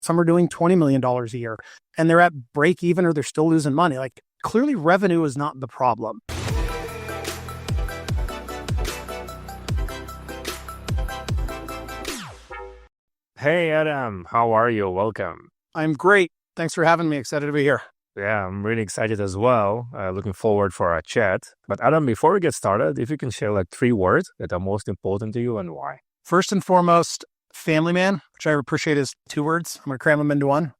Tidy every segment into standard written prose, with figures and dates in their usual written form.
Some are doing $20 million a year, and they're at break even or they're still losing money. Like, clearly revenue is not the problem. Hey Adam, how are you? Welcome. I'm great. Thanks for having me. Excited to be here. Yeah, I'm really excited as well. Looking forward for our chat. But Adam, before we get started, if you can share like 3 words that are most important to you and why. First and foremost, family man, which I appreciate is 2 words. I'm going to cram them into one.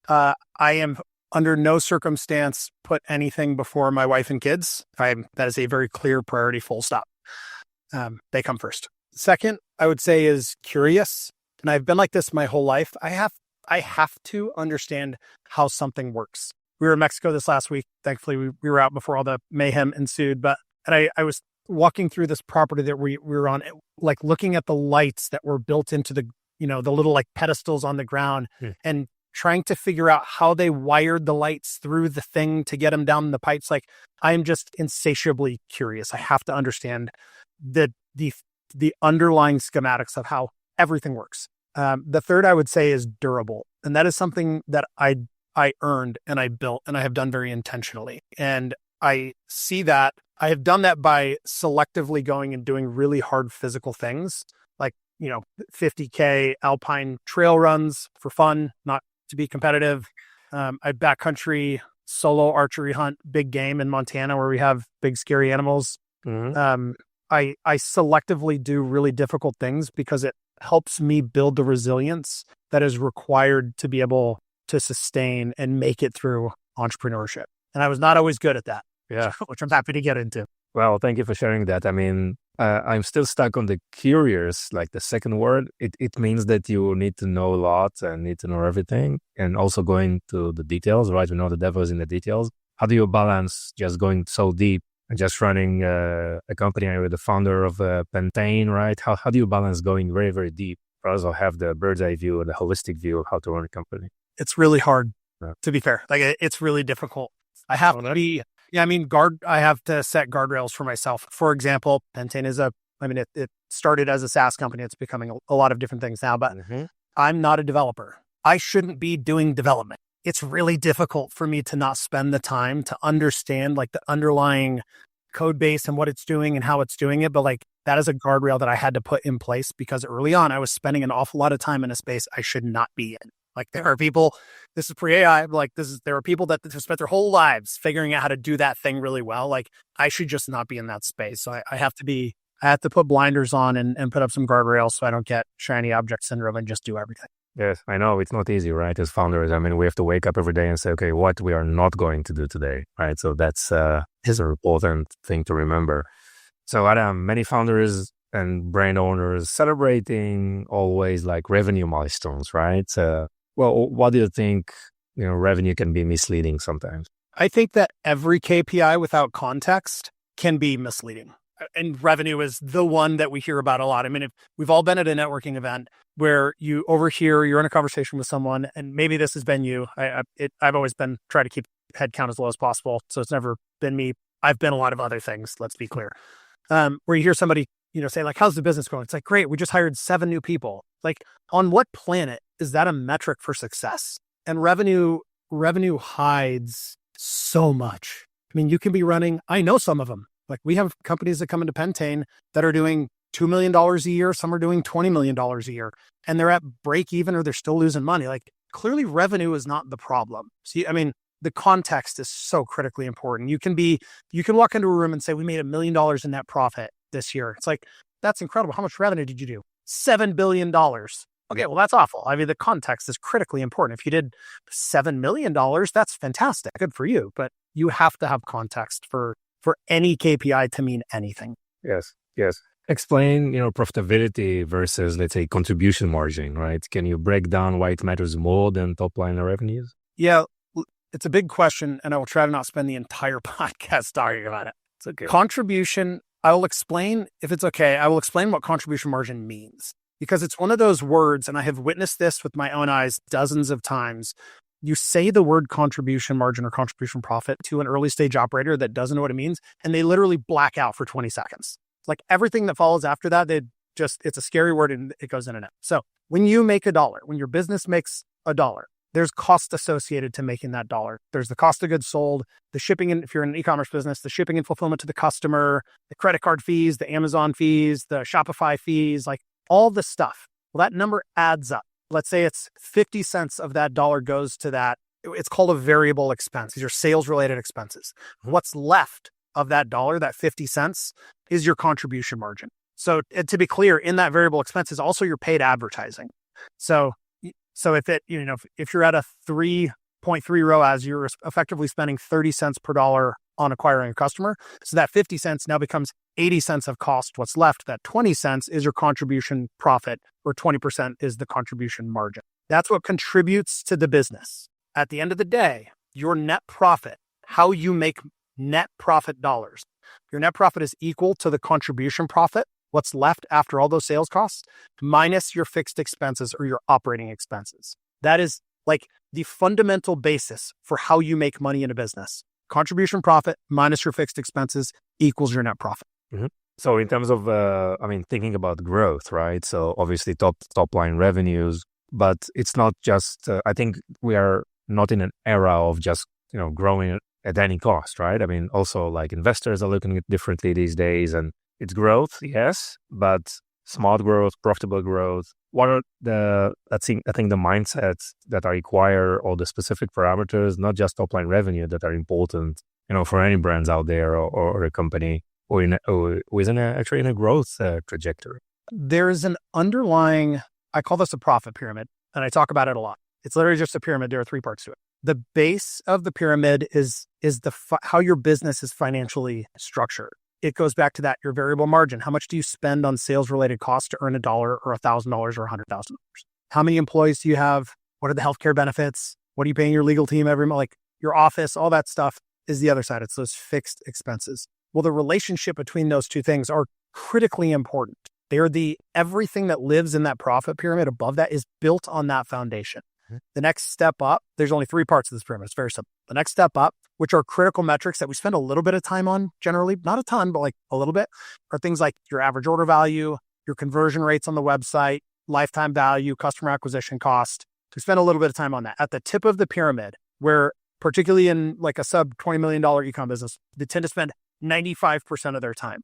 I am under no circumstance put anything before my wife and kids. That is a very clear priority, full stop. They come first. Second, I would say is curious. And I've been like this my whole life. I have to understand how something works. We were in Mexico this last week. Thankfully, we were out before all the mayhem ensued. And I was walking through this property that we were on, like looking at the lights that were built into the little like pedestals on the ground and trying to figure out how they wired the lights through the thing to get them down the pipes. Like, I am just insatiably curious. I have to understand the underlying schematics of how everything works. The third I would say is durable. And that is something that I earned and I built and I have done very intentionally. And I see that I have done that by selectively going and doing really hard physical things, like, 50K alpine trail runs for fun, not to be competitive. I backcountry solo archery hunt big game in Montana where we have big scary animals. Mm-hmm. I selectively do really difficult things because it helps me build the resilience that is required to be able to sustain and make it through entrepreneurship. And I was not always good at that, which I'm happy to get into. Well, thank you for sharing that. I mean, I'm still stuck on the curious, like the second word. It means that you need to know a lot and need to know everything and also going to the details, right? We know the devil is in the details. How do you balance just going so deep and just running a company with the founder of Pentane, right? How do you balance going very, very deep, but also have the bird's eye view or the holistic view of how to run a company? It's really hard, to be fair. Like, it's really difficult. I have to set guardrails for myself. For example, Pentane is it started as a SaaS company. It's becoming a lot of different things now, but I'm not a developer. I shouldn't be doing development. It's really difficult for me to not spend the time to understand like the underlying code base and what it's doing and how it's doing it. But like, that is a guardrail that I had to put in place because early on I was spending an awful lot of time in a space I should not be in. Like, there are people, this is pre-AI, there are people that have spent their whole lives figuring out how to do that thing really well. Like, I should just not be in that space. So I have to put blinders on and put up some guardrails so I don't get shiny object syndrome and just do everything. Yes, I know it's not easy, right? As founders, I mean, we have to wake up every day and say, okay, what we are not going to do today, right? So that's an important thing to remember. So Adam, many founders and brand owners celebrating always like revenue milestones, right? Well, what do you think, revenue can be misleading sometimes? I think that every KPI without context can be misleading. And revenue is the one that we hear about a lot. I mean, if we've all been at a networking event where you're in a conversation with someone, and maybe this has been you. I've always been trying to keep headcount as low as possible. So it's never been me. I've been a lot of other things, let's be clear. Where you hear somebody, say like, how's the business going? It's like, great, we just hired 7 new people. Like, on what planet is that a metric for success? And revenue hides so much. I mean, you can be running, I know some of them. Like, we have companies that come into Pentane that are doing $2 million a year. Some are doing $20 million a year, and they're at break even or they're still losing money. Like, clearly revenue is not the problem. See, I mean, the context is so critically important. You can walk into a room and say, we made $1 million in net profit this year. It's like, that's incredible. How much revenue did you do? $7 billion. Okay, well, that's awful. I mean, the context is critically important. If you did $7 million, that's fantastic. Good for you. But you have to have context for any KPI to mean anything. Yes. Explain, profitability versus, let's say, contribution margin, right? Can you break down why it matters more than top line revenues? Yeah, it's a big question, and I will try to not spend the entire podcast talking about it. It's okay. Contribution, I will explain, if it's okay, I will explain what contribution margin means. Because it's one of those words, and I have witnessed this with my own eyes dozens of times. You say the word contribution margin or contribution profit to an early stage operator that doesn't know what it means, and they literally black out for 20 seconds. Like, everything that follows after that, it's a scary word and it goes in and out. So when you make $1, when your business makes a dollar. There's cost associated to making that dollar. There's the cost of goods sold, the shipping, if you're in an e-commerce business, the shipping and fulfillment to the customer, the credit card fees, the Amazon fees, the Shopify fees, like all the stuff. Well, that number adds up. Let's say it's 50 cents of that dollar goes to that. It's called a variable expense. These are sales related expenses. What's left of that dollar, that 50 cents, is your contribution margin. So to be clear, in that variable expense is also your paid advertising. So if you're at a 3.3 ROAS, you're effectively spending 30 cents per dollar on acquiring a customer. So that 50 cents now becomes 80 cents of cost. What's left, that 20 cents is your contribution profit, or 20% is the contribution margin. That's what contributes to the business. At the end of the day, your net profit, how you make net profit dollars, your net profit is equal to the contribution profit, what's left after all those sales costs, minus your fixed expenses or your operating expenses. That is like the fundamental basis for how you make money in a business. Contribution profit minus your fixed expenses equals your net profit. Mm-hmm. So in terms of, thinking about growth, right? So obviously top line revenues, but it's not just, I think we are not in an era of just, growing at any cost, right? I mean, also like investors are looking at it differently these days, and it's growth, yes, but smart growth, profitable growth. What are I think the mindsets that are required, or the specific parameters, not just top line revenue, that are important, for any brands out there, or a company, or within a growth trajectory? There's an underlying, I call this a profit pyramid, and I talk about it a lot. It's literally just a pyramid. There are three parts to it. The base of the pyramid is how your business is financially structured. It goes back to that, your variable margin. How much do you spend on sales related costs to earn $1 or $1,000 or $100,000? How many employees do you have? What are the healthcare benefits? What are you paying your legal team every month? Like your office, all that stuff is the other side. It's those fixed expenses. Well, the relationship between those two things are critically important. They're everything that lives in that profit pyramid above that is built on that foundation. The next step up, there's only three parts of this pyramid. It's very simple. The next step up, which are critical metrics that we spend a little bit of time on generally, not a ton, but like a little bit, are things like your average order value, your conversion rates on the website, lifetime value, customer acquisition cost. We spend a little bit of time on that. At the tip of the pyramid, where particularly in like a sub $20 million e-com business, they tend to spend 95% of their time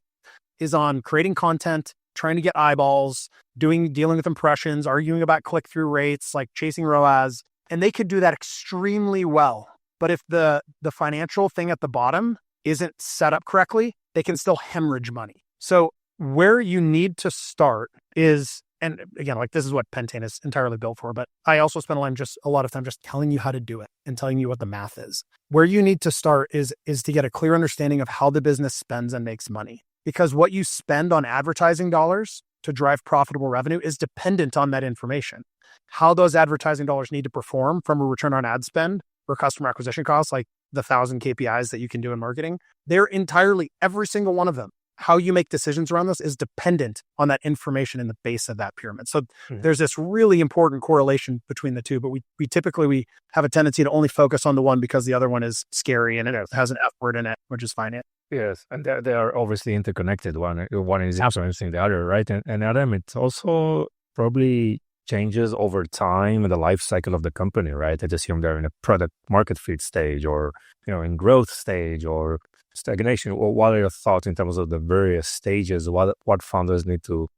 is on creating content, trying to get eyeballs, dealing with impressions, arguing about click-through rates, like chasing ROAS. And they could do that extremely well. But if the financial thing at the bottom isn't set up correctly, they can still hemorrhage money. So where you need to start is, and again, like this is what Pentane is entirely built for, but I also spend a lot of time just telling you how to do it and telling you what the math is. Where you need to start is to get a clear understanding of how the business spends and makes money. Because what you spend on advertising dollars to drive profitable revenue is dependent on that information. How those advertising dollars need to perform from a return on ad spend or customer acquisition costs, like the 1,000 KPIs that you can do in marketing, they're entirely, every single one of them. How you make decisions around this is dependent on that information in the base of that pyramid. So there's this really important correlation between the two, but we typically have a tendency to only focus on the one because the other one is scary and it has an F word in it, which is fine. Yes, and they are obviously interconnected. One is influencing the other, right? And Adam, it also probably changes over time in the life cycle of the company, right? I assume they're in a product market fit stage, or in growth stage, or stagnation. What are your thoughts in terms of the various stages? What founders need to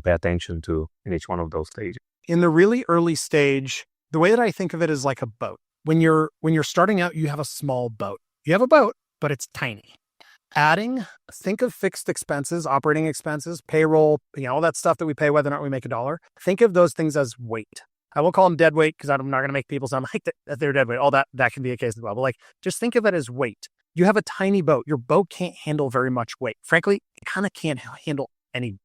pay attention to in each one of those stages? In the really early stage, the way that I think of it is like a boat. When you're starting out, you have a small boat. You have a boat, but it's tiny. Think of fixed expenses, operating expenses, payroll, all that stuff that we pay whether or not we make $1. Think of those things as weight. I will call them dead weight because I'm not going to make people sound like that they're dead weight. All that can be a case as well. But just think of it as weight. You have a tiny boat. Your boat can't handle very much weight. Frankly, it kind of can't handle any.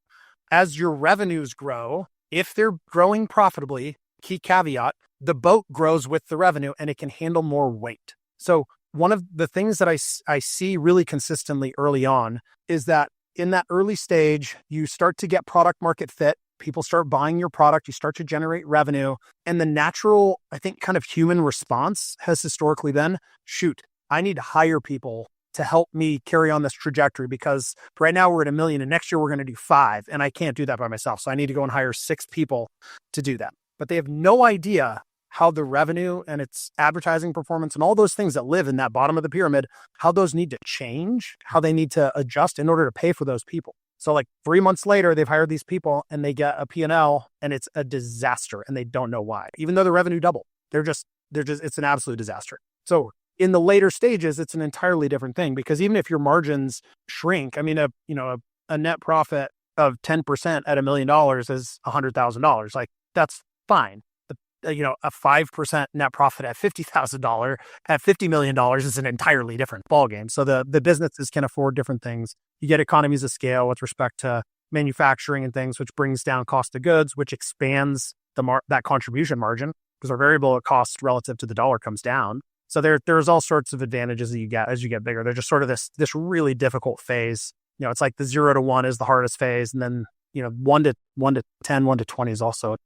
As your revenues grow, if they're growing profitably, key caveat, the boat grows with the revenue and it can handle more weight. So one of the things that I see really consistently early on is that in that early stage, you start to get product market fit. People start buying your product. You start to generate revenue. And the natural, I think, kind of human response has historically been, shoot, I need to hire people to help me carry on this trajectory because right now we're at 1 million and next year we're going to do 5 and I can't do that by myself. So I need to go and hire 6 people to do that. But they have no idea how the revenue and its advertising performance and all those things that live in that bottom of the pyramid, how those need to change, how they need to adjust in order to pay for those people. So like 3 months later, they've hired these people and they get a P&L and it's a disaster and they don't know why. Even though the revenue doubled, it's an absolute disaster. So in the later stages, it's an entirely different thing, because even if your margins shrink, I mean, a net profit of 10% at $1 million is $100,000. Like, that's fine. A 5% net profit at $50,000 at $50 million is an entirely different ballgame. So the businesses can afford different things. You get economies of scale with respect to manufacturing and things, which brings down cost of goods, which expands that contribution margin, because our variable cost relative to the dollar comes down. So there's all sorts of advantages that you get as you get bigger. They're just sort of this really difficult phase. It's like the 0 to 1 is the hardest phase, and then 1 to 10, 1 to 20 is also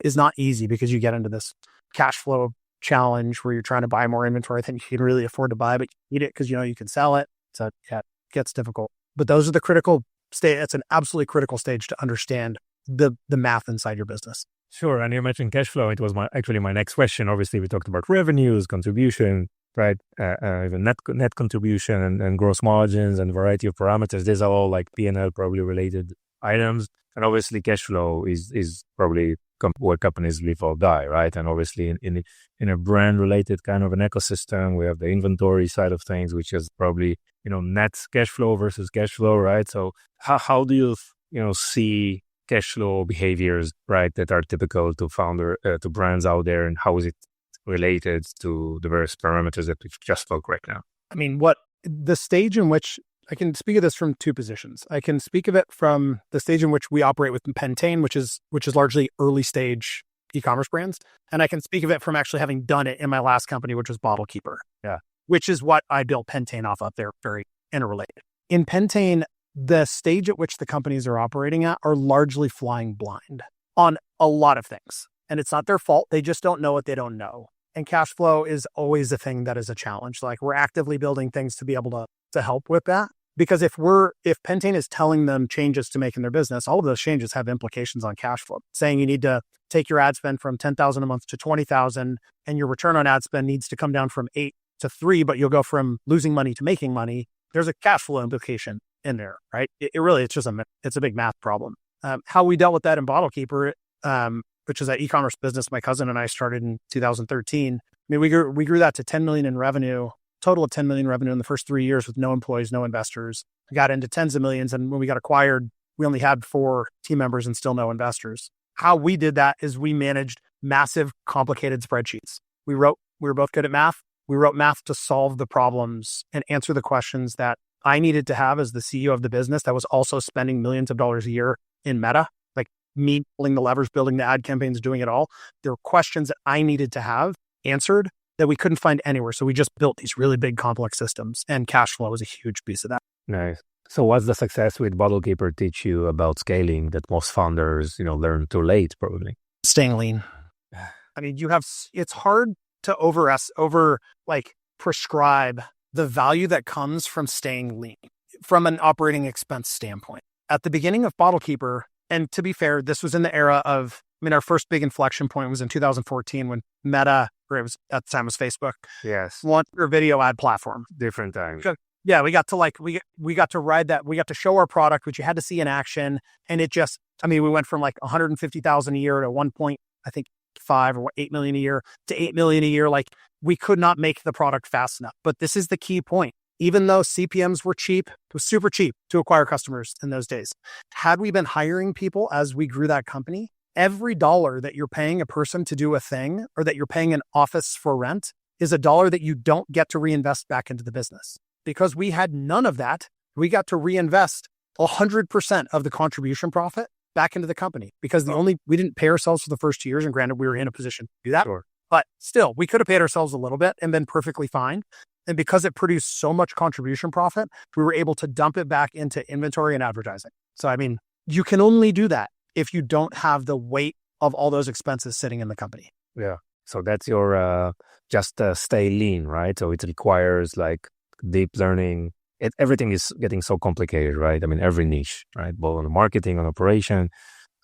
is not easy, because you get into this cash flow challenge where you're trying to buy more inventory than you can really afford to buy, but you need it because you can sell it. So yeah, it gets difficult. But those are the critical stage. It's an absolutely critical stage to understand the math inside your business. Sure. And you mentioned cash flow. It was actually my next question. Obviously, we talked about revenues, contribution, right? Even net contribution and gross margins and variety of parameters. These are all like P&L probably related items. And obviously, cash flow is probably where companies live or die, right? And obviously, in a brand related kind of an ecosystem, we have the inventory side of things, which is probably net cash flow versus cash flow, right? So how do you see cash flow behaviors, right, that are typical to to brands out there, and how is it related to the various parameters that we've just spoke right now? I mean, the stage in which I can speak of this from two positions. I can speak of it from the stage in which we operate with Pentane, which is largely early stage e-commerce brands, and I can speak of it from actually having done it in my last company, which was Bottle Keeper. Yeah, which is what I built Pentane off of. They're very interrelated. In Pentane, the stage at which the companies are operating at are largely flying blind on a lot of things. And it's not their fault. They just don't know what they don't know. And cash flow is always a thing that is a challenge. Like, we're actively building things to be able to help with that. Because if Pentane is telling them changes to make in their business, all of those changes have implications on cash flow. Saying you need to take your ad spend from $10,000 a month to $20,000, and your return on ad spend needs to come down from 8 to 3, but you'll go from losing money to making money. There's a cash flow implication in there, right? It's a big math problem. How we dealt with that in Bottle Keeper, which is an e-commerce business my cousin and I started in 2013. I mean, we grew that to 10 million in revenue, total of 10 million revenue in the first 3 years with no employees, no investors. We got into tens of millions, and when we got acquired, we only had 4 team members and still no investors. How we did that is we managed massive, complicated spreadsheets. We were both good at math. We wrote math to solve the problems and answer the questions that I needed to have as the CEO of the business that was also spending millions of dollars a year in Meta, like me pulling the levers, building the ad campaigns, doing it all. There were questions that I needed to have answered that we couldn't find anywhere. So we just built these really big, complex systems, and cash flow was a huge piece of that. Nice. So what's the success with Bottle Keeper teach you about scaling that most founders, learn too late, probably? Staying lean. I mean, it's hard to prescribe the value that comes from staying lean from an operating expense standpoint. At the beginning of Bottle Keeper, and to be fair, this was in the era of, our first big inflection point was in 2014 when Meta, or at the time was Facebook, yes, launched their video ad platform. Different time. Yeah, we got to ride that. We got to show our product, which you had to see in action. And it just, we went from like 150,000 a year to 1.5 or 8 million a year to 8 million a year. Like, we could not make the product fast enough. But this is the key point. Even though CPMs were cheap, it was super cheap to acquire customers in those days. Had we been hiring people as we grew that company, every dollar that you're paying a person to do a thing, or that you're paying an office for rent, is a dollar that you don't get to reinvest back into the business. Because we had none of that, we got to reinvest 100% of the contribution profit back into the company, because we didn't pay ourselves for the first 2 years, and granted, we were in a position to do that. Sure. But still, we could have paid ourselves a little bit and been perfectly fine. And because it produced so much contribution profit, we were able to dump it back into inventory and advertising. So, you can only do that if you don't have the weight of all those expenses sitting in the company. Yeah. So that's your just stay lean, right? So it requires like deep learning. Everything is getting so complicated, right? Every niche, right? Both on marketing, on operation.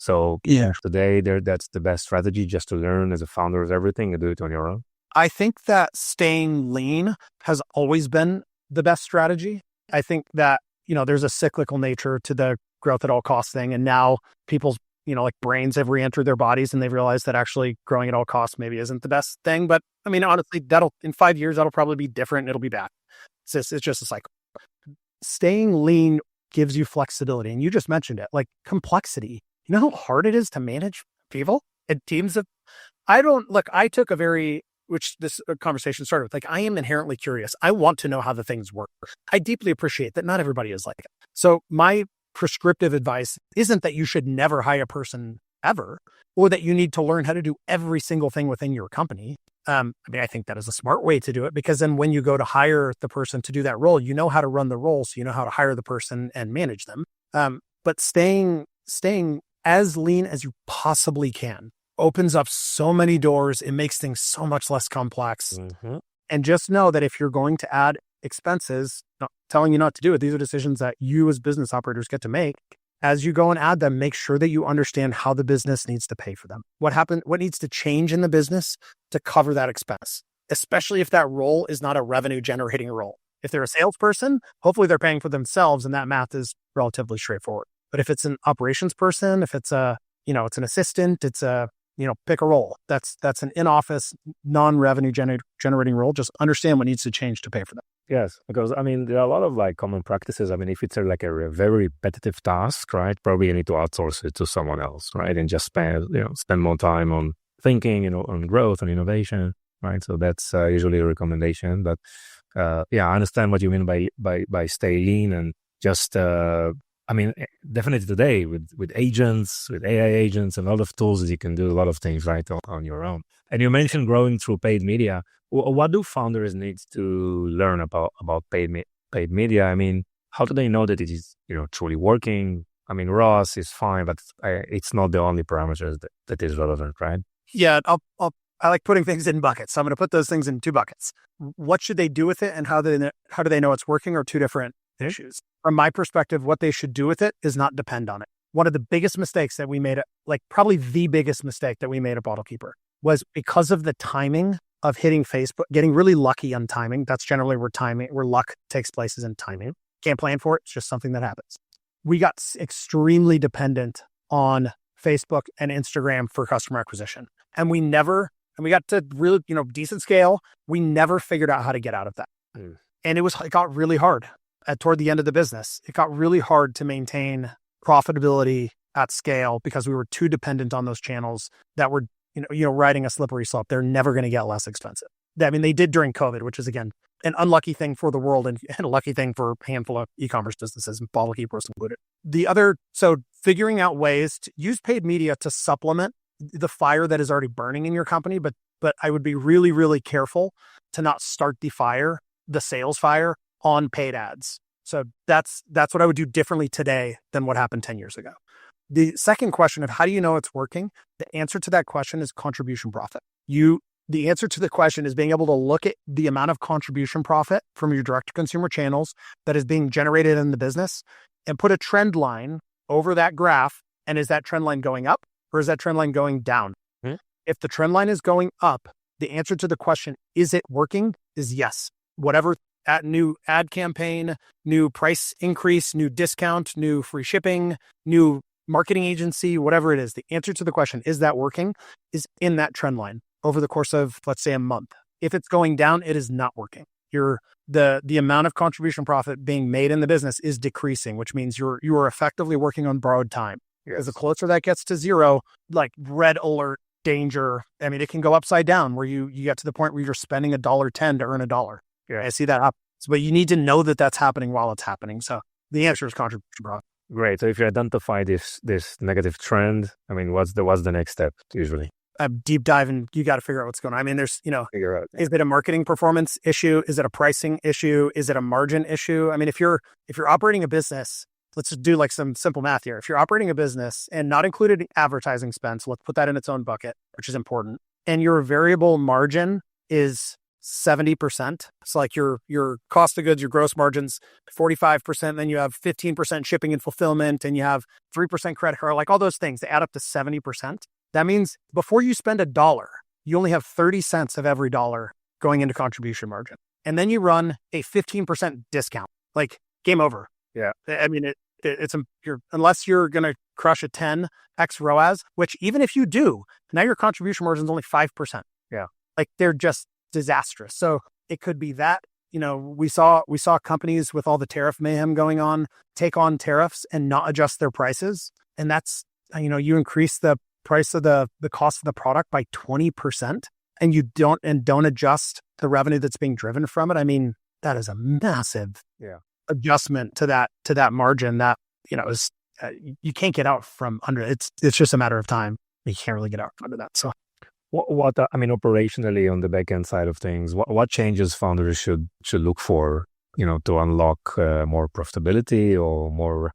So Yeah. today, that's the best strategy, just to learn as a founder of everything and do it on your own. I think that staying lean has always been the best strategy. I think that, there's a cyclical nature to the growth at all costs thing. And now people's, like brains have re-entered their bodies and they've realized that actually growing at all costs maybe isn't the best thing. But I mean, honestly, in 5 years, that'll probably be different. It'll be back. It's just a cycle. Staying lean gives you flexibility. And you just mentioned it, like complexity. You know how hard it is to manage people and teams of, I took which this conversation started with, like, I am inherently curious. I want to know how the things work. I deeply appreciate that not everybody is like it. So my prescriptive advice isn't that you should never hire a person ever, or that you need to learn how to do every single thing within your company. I think that is a smart way to do it, because then when you go to hire the person to do that role, you know how to run the role. So you know how to hire the person and manage them. But staying as lean as you possibly can opens up so many doors. It makes things so much less complex. Mm-hmm. And just know that if you're going to add expenses, not telling you not to do it, these are decisions that you as business operators get to make. As you go and add them, make sure that you understand how the business needs to pay for them. What needs to change in the business to cover that expense, especially if that role is not a revenue generating role. If they're a salesperson, hopefully they're paying for themselves and that math is relatively straightforward. But if it's an operations person, if it's it's an assistant, it's pick a role. That's an in-office, non-revenue generating role. Just understand what needs to change to pay for that. Yes, because there are a lot of like common practices. If it's like a very repetitive task, right? Probably you need to outsource it to someone else, right? And just spend more time on thinking, on growth and innovation, right? So that's usually a recommendation. But I understand what you mean by stay lean and just. Definitely today with agents, with AI agents and a lot of tools that you can do a lot of things right on your own. And you mentioned growing through paid media. What do founders need to learn about paid media? How do they know that it is truly working? ROAS is fine, but it's not the only parameters that is relevant, right? Yeah, I like putting things in buckets. So I'm going to put those things in 2 buckets. What should they do with it, and how do they know it's working, are 2 different issues. From my perspective, what they should do with it is not depend on it. One of the biggest mistakes that we made, probably the biggest mistake that we made at BottleKeeper, was because of the timing of hitting Facebook, getting really lucky on timing. That's generally where luck takes place, is in timing. Can't plan for it. It's just something that happens. We got extremely dependent on Facebook and Instagram for customer acquisition. And we got to really, decent scale. We never figured out how to get out of that. And it got really hard. Toward the end of the business, it got really hard to maintain profitability at scale because we were too dependent on those channels that were, riding a slippery slope. They're never going to get less expensive. They did during COVID, which is, again, an unlucky thing for the world and a lucky thing for a handful of e-commerce businesses, BottleKeeper included. So figuring out ways to use paid media to supplement the fire that is already burning in your company, but I would be really, really careful to not start the sales fire on paid ads. So that's what I would do differently today than what happened 10 years ago. The second question of how do you know it's working? The answer to that question is contribution profit. The answer to the question is being able to look at the amount of contribution profit from your direct to consumer channels that is being generated in the business and put a trend line over that graph. And is that trend line going up or is that trend line going down? If the trend line is going up, the answer to the question, is it working, is yes. Whatever new ad campaign, new price increase, new discount, new free shipping, new marketing agency, whatever it is, the answer to the question, is that working, is in that trend line over the course of, let's say, a month. If it's going down, it is not working. The amount of contribution profit being made in the business is decreasing, which means you are effectively working on borrowed time. As the closer that gets to zero, like red alert, danger. It can go upside down where you get to the point where you're spending $1.10 to earn $1. I see that happen. But you need to know that that's happening while it's happening. So the answer is contribution profit. Great. So if you identify this negative trend, what's the next step usually? A deep dive, and you got to figure out what's going on. There's, Figure out. Is it a marketing performance issue? Is it a pricing issue? Is it a margin issue? If you're operating a business, let's just do like some simple math here. If you're operating a business and not included advertising spend, so let's put that in its own bucket, which is important. And your variable margin is 70%. So like your cost of goods, your gross margins, 45%, then you have 15% shipping and fulfillment, and you have 3% credit card, like all those things, they add up to 70%. That means before you spend $1, you only have 30 cents of every dollar going into contribution margin. And then you run a 15% discount, like game over. Yeah. I mean, unless you're going to crush a 10x ROAS, which even if you do, now your contribution margin is only 5%. Yeah. Like they're just disastrous. So it could be that, we saw companies with all the tariff mayhem going on, take on tariffs and not adjust their prices. And that's, you increase the price of the cost of the product by 20% and you don't adjust the revenue that's being driven from it. I mean, that is a massive adjustment to that margin that, is, you can't get out from under. It's just a matter of time. You can't really get out from under that. So what operationally on the back end side of things, what changes founders should look for, to unlock more profitability or more,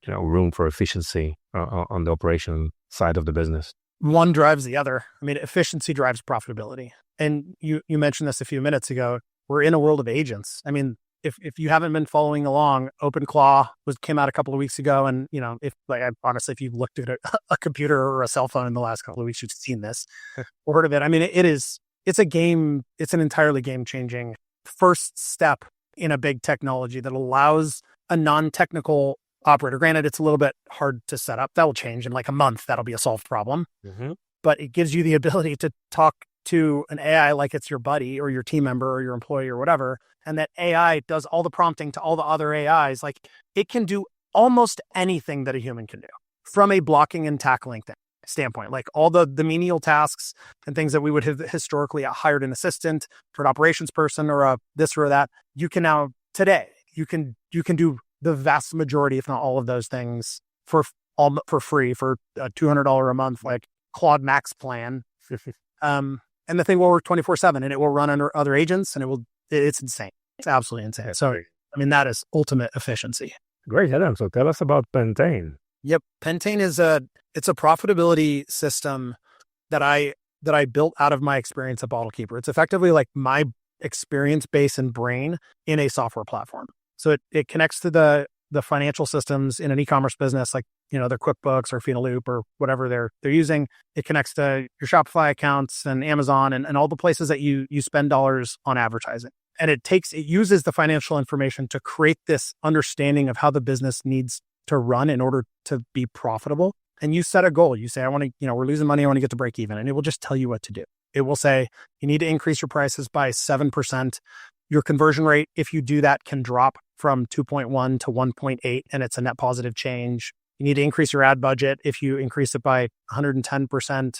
room for efficiency on the operation side of the business? One drives the other. I mean, efficiency drives profitability. And you mentioned this a few minutes ago. We're in a world of agents. I mean, if you haven't been following along, OpenClaw came out a couple of weeks ago, and honestly, if you've looked at a computer or a cell phone in the last couple of weeks, you've seen this or heard of it. I mean, it's a game. It's an entirely game-changing first step in a big technology that allows a non-technical operator. Granted, it's a little bit hard to set up. That will change in like a month. That'll be a solved problem. Mm-hmm. But it gives you the ability to talk to an AI like it's your buddy or your team member or your employee or whatever. And that AI does all the prompting to all the other AIs. Like it can do almost anything that a human can do from a blocking and tackling standpoint. Like all the menial tasks and things that we would have historically hired an assistant for an operations person or a this or that. You can now today, you can do the vast majority, if not all of those things for free for a $200 a month, like Claude Max plan. And the thing will work 24/7 and it will run under other agents and it's insane. It's absolutely insane. So, I mean, that is ultimate efficiency. Great, Adam. So tell us about Pentane. Yep. Pentane it's a profitability system that I built out of my experience at BottleKeeper. It's effectively like my experience base and brain in a software platform. So it connects to the financial systems in an e-commerce business, like, their QuickBooks or Loop or whatever they're using. It connects to your Shopify accounts and Amazon and all the places that you spend dollars on advertising. And it uses the financial information to create this understanding of how the business needs to run in order to be profitable. And you set a goal. You say, I want to, we're losing money. I want to get to break even. And it will just tell you what to do. It will say, you need to increase your prices by 7%. Your conversion rate, if you do that, can drop from 2.1 to 1.8, and it's a net positive change. You need to increase your ad budget. If you increase it by 110%,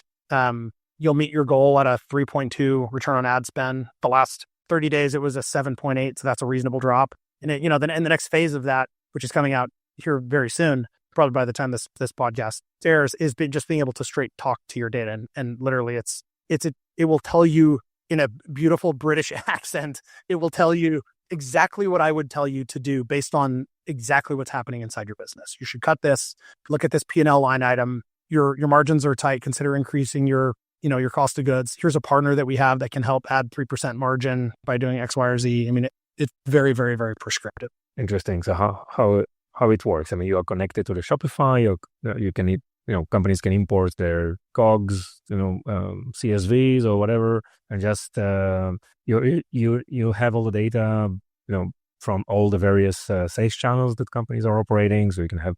you'll meet your goal at a 3.2 return on ad spend. The last 30 days, it was a 7.8, so that's a reasonable drop. And then in the next phase of that, which is coming out here very soon, probably by the time this podcast airs, is just being able to straight talk to your data, and literally, it will tell you in a beautiful British accent. It will tell you exactly what I would tell you to do based on exactly what's happening inside your business. You should cut this. Look at this P&L line item. Your margins are tight. Consider increasing your cost of goods. Here's a partner that we have that can help add 3% margin by doing X, Y, or Z. I mean, it's very, very, very prescriptive. Interesting. So how it works? I mean, you are connected to the Shopify. You can companies can import their COGS, CSVs or whatever, and just you have all the data, from all the various sales channels that companies are operating. So you can have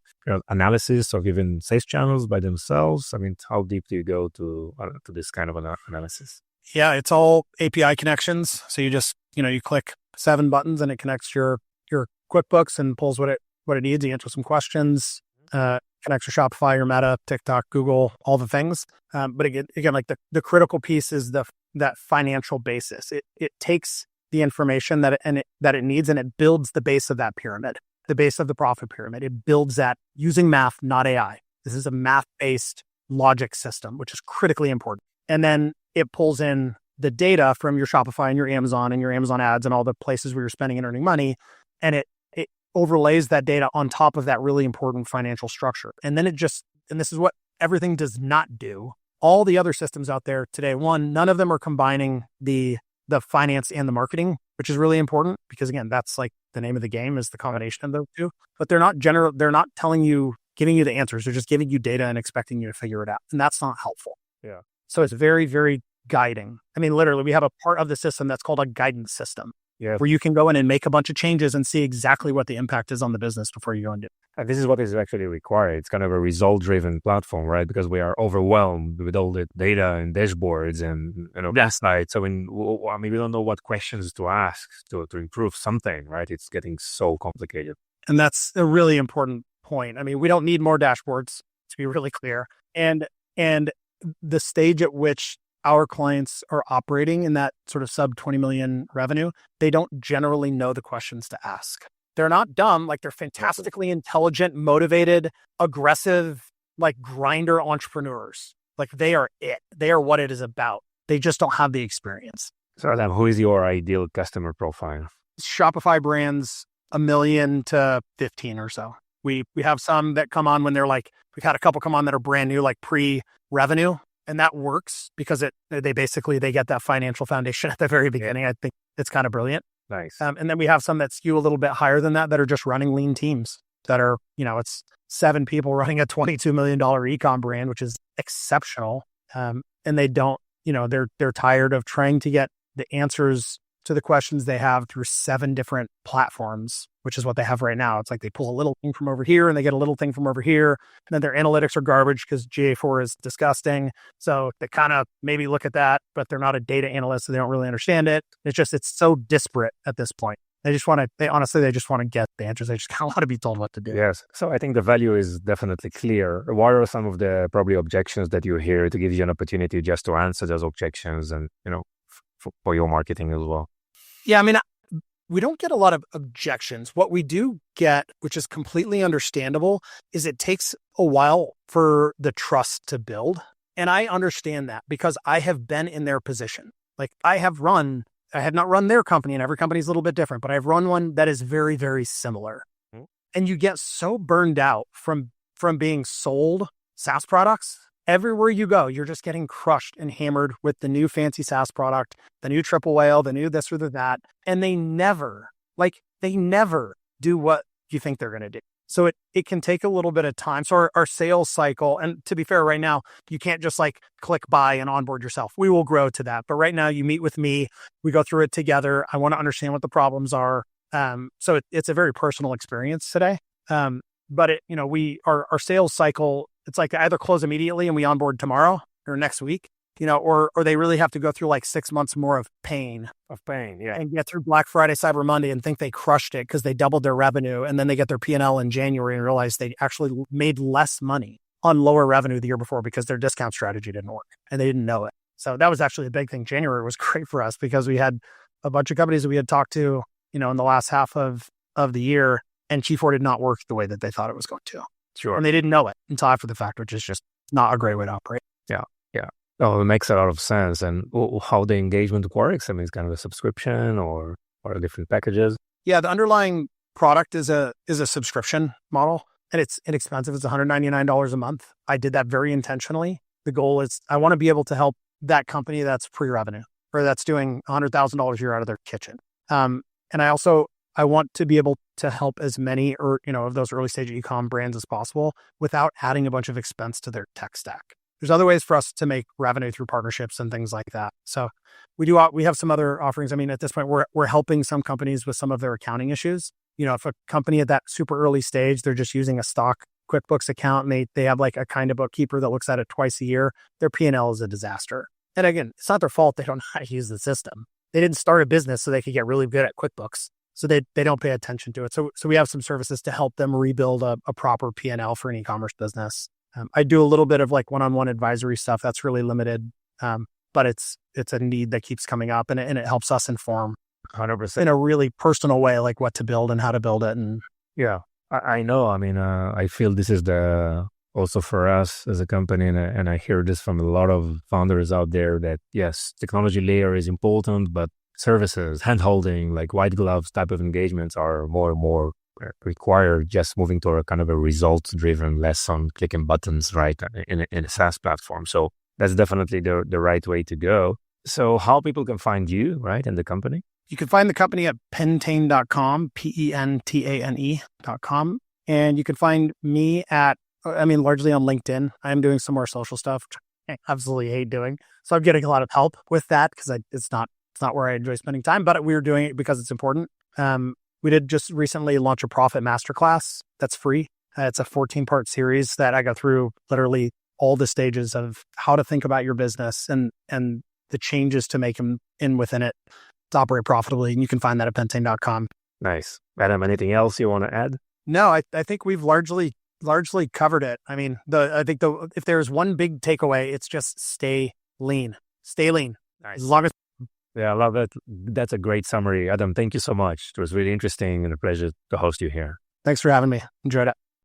analysis of even sales channels by themselves. I mean, how deep do you go to this kind of analysis? Yeah, it's all API connections. So you just you click 7 buttons and it connects your QuickBooks and pulls what it needs. You answer some questions. Connects your Shopify, your Meta, TikTok, Google, all the things. But again, like the critical piece is that financial basis. It takes the information that it needs and it builds the base of that pyramid, the base of the profit pyramid. It builds that using math, not AI. This is a math-based logic system, which is critically important. And then it pulls in the data from your Shopify and your Amazon ads and all the places where you're spending and earning money. And it overlays that data on top of that really important financial structure. And then and this is what everything does not do. All the other systems out there today, none of them are combining the the finance and the marketing, which is really important because again, that's like the name of the game is the combination of those two. But they're not giving you the answers. They're just giving you data and expecting you to figure it out. And that's not helpful. Yeah. So it's very, very guiding. I mean, literally, we have a part of the system that's called a guidance system. Yeah. Where you can go in and make a bunch of changes and see exactly what the impact is on the business before you go and do it. And this is what is actually required. It's kind of a result-driven platform, right? Because we are overwhelmed with all the data and dashboards and insights. So we don't know what questions to ask to improve something, right? It's getting so complicated. And that's a really important point. I mean, we don't need more dashboards, to be really clear. And the stage at which our clients are operating in that sort of sub 20 million revenue, they don't generally know the questions to ask. They're not dumb, like they're fantastically intelligent, motivated, aggressive, like grinder entrepreneurs. Like they are it. They are what it is about. They just don't have the experience. So Adam, who is your ideal customer profile? Shopify brands, 1 million to 15 or so. We have some that come on when they're like, we've had a couple come on that are brand new, like pre-revenue. And that works because they get that financial foundation at the very beginning. I think it's kind of brilliant. Nice. And then we have some that skew a little bit higher than that are just running lean teams that are, it's 7 people running a $22 million e-com brand, which is exceptional. And they don't, they're tired of trying to get the answers to the questions they have through 7 different platforms, which is what they have right now. It's like they pull a little thing from over here and they get a little thing from over here. And then their analytics are garbage because GA4 is disgusting. So they kind of maybe look at that, but they're not a data analyst, so they don't really understand it. It's so disparate at this point. They just want to get the answers. They just kind of want to be told what to do. Yes. So I think the value is definitely clear. What are some of the probably objections that you hear to give you an opportunity just to answer those objections and, for your marketing as well? Yeah, I mean, we don't get a lot of objections. What we do get, which is completely understandable, is it takes a while for the trust to build. And I understand that because I have been in their position. Like I have not run their company, and every company is a little bit different, but I've run one that is very, very similar. Mm-hmm. And you get so burned out from being sold SaaS products. Everywhere you go, you're just getting crushed and hammered with the new fancy SaaS product, the new triple whale, the new this or the that. And they never do what you think they're going to do. So it can take a little bit of time. So our sales cycle, and to be fair, right now, you can't just like click buy and onboard yourself. We will grow to that. But right now you meet with me, we go through it together. I want to understand what the problems are. So it's a very personal experience today. But our sales cycle, it's like they either close immediately and we onboard tomorrow or next week, or they really have to go through like 6 months more of pain. Yeah. And get through Black Friday, Cyber Monday and think they crushed it because they doubled their revenue. And then they get their P&L in January and realize they actually made less money on lower revenue the year before because their discount strategy didn't work and they didn't know it. So that was actually a big thing. January was great for us because we had a bunch of companies that we had talked to, in the last half of the year, and G4 did not work the way that they thought it was going to. Sure. And they didn't know it until after the fact, which is just not a great way to operate. Yeah. Oh, it makes a lot of sense. And how the engagement works, I mean, it's kind of a subscription or different packages. Yeah, the underlying product is a subscription model, and it's inexpensive. It's $199 a month. I did that very intentionally. The goal is I want to be able to help that company that's pre-revenue or that's doing $100,000 a year out of their kitchen. And I want to be able to help as many of those early stage e-com brands as possible without adding a bunch of expense to their tech stack. There's other ways for us to make revenue through partnerships and things like that. So we have some other offerings. I mean, at this point, we're helping some companies with some of their accounting issues. If a company at that super early stage, they're just using a stock QuickBooks account and they have like a kind of bookkeeper that looks at it twice a year, their P&L is a disaster. And again, it's not their fault. They don't know how to use the system. They didn't start a business so they could get really good at QuickBooks. So they don't pay attention to it. So we have some services to help them rebuild a proper P&L for an e-commerce business. I do a little bit of like one-on-one advisory stuff that's really limited, but it's a need that keeps coming up, and it helps us inform 100% in a really personal way, like what to build and how to build it. And yeah, I know. I mean, I feel this is also for us as a company, and I hear this from a lot of founders out there that yes, technology layer is important, but services, hand-holding, like white gloves type of engagements are more and more required, just moving to a kind of a results-driven, less on clicking buttons, right, in a SaaS platform. So that's definitely the right way to go. So how people can find you, right, and the company? You can find the company at pentane.com, pentane.com. And you can find me largely on LinkedIn. I'm doing some more social stuff, which I absolutely hate doing. So I'm getting a lot of help with that because it's not where I enjoy spending time, but we're doing it because it's important. We did just recently launch a profit masterclass that's free. It's a 14-part series that I go through literally all the stages of how to think about your business and the changes to make them within it to operate profitably. And you can find that at pentane.com. Nice. Adam, anything else you want to add? No, I think we've largely covered it. I mean, if there's one big takeaway, it's just stay lean. Stay lean. Nice. As long as Yeah, I love that. That's a great summary. Adam, thank you so much. It was really interesting and a pleasure to host you here. Thanks for having me. Enjoyed it.